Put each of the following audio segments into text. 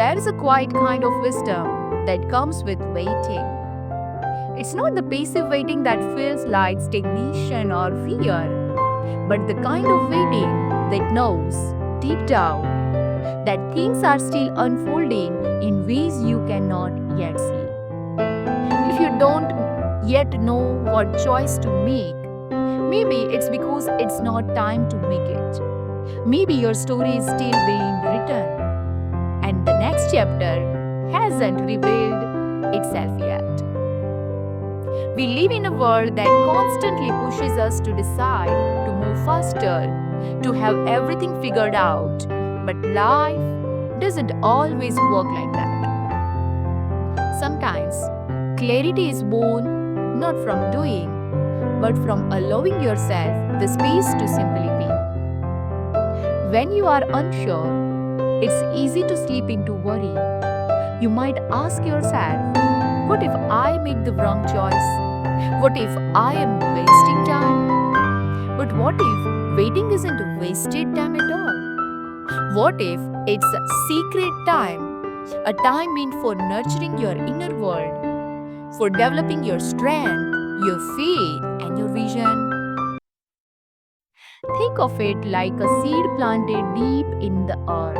There is a quiet kind of wisdom that comes with waiting. It's not the passive waiting that feels like stagnation or fear, but the kind of waiting that knows deep down that things are still unfolding in ways you cannot yet see. If you don't yet know what choice to make, maybe it's because it's not time to make it. Maybe your story is still being written, and the next chapter hasn't revealed itself yet. We live in a world that constantly pushes us to decide, to move faster, to have everything figured out. But life doesn't always work like that. Sometimes clarity is born not from doing, but from allowing yourself the space to simply be. When you are unsure, it's easy to slip into worry. You might ask yourself, what if I make the wrong choice? What if I am wasting time? But what if waiting isn't wasted time at all? What if it's a secret time? A time meant for nurturing your inner world, for developing your strength, your faith, and your vision. Think of it like a seed planted deep in the earth.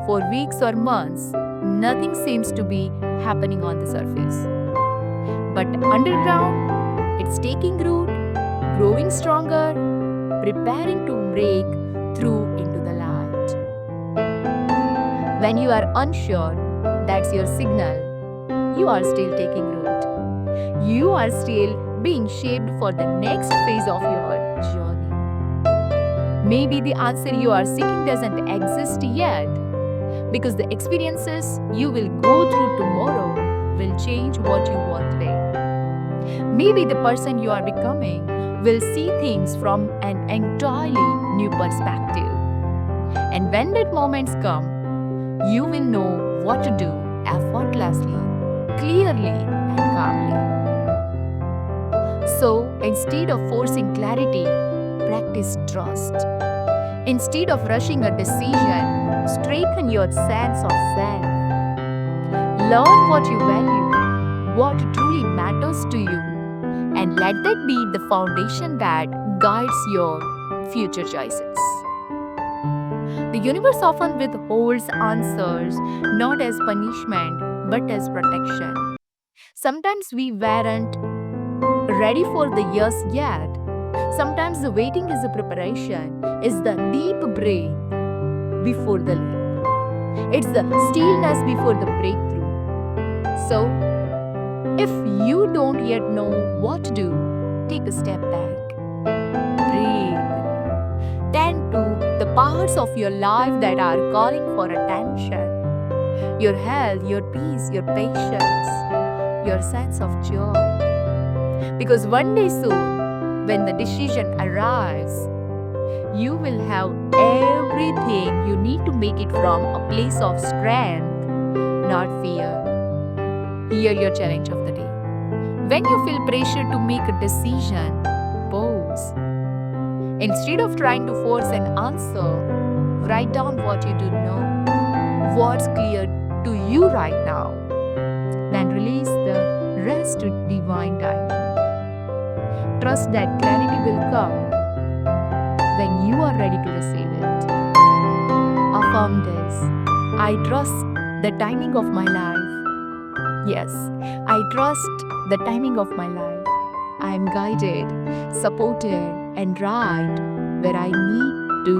For weeks or months, nothing seems to be happening on the surface. But underground, it's taking root, growing stronger, preparing to break through into the light. When you are unsure, that's your signal. You are still taking root. You are still being shaped for the next phase of your journey. Maybe the answer you are seeking doesn't exist yet, because the experiences you will go through tomorrow will change what you want today. Maybe the person you are becoming will see things from an entirely new perspective. And when that moments come, you will know what to do effortlessly, clearly, and calmly. So instead of forcing clarity, practice trust. Instead of rushing a decision, strengthen your sense of self. Learn what you value, what truly matters to you, and let that be the foundation that guides your future choices. The universe often withholds answers not as punishment but as protection. Sometimes we weren't ready for the yes yet. Sometimes the waiting is a preparation, is the deep breath before the leap. It's the stillness before the breakthrough. So, if you don't yet know what to do, take a step back. Breathe. Tend to the parts of your life that are calling for attention. Your health, your peace, your patience, your sense of joy. Because one day soon, when the decision arrives, you will have everything you need to make it from a place of strength, not fear. Here your challenge of the day. When you feel pressure to make a decision, pause. Instead of trying to force an answer, write down what you do know, what's clear to you right now. Then release the rest to divine timing. Trust that clarity will come when you are ready to receive it. Affirm this. I trust the timing of my life. Yes, I trust the timing of my life. I am guided, supported, and right where I need to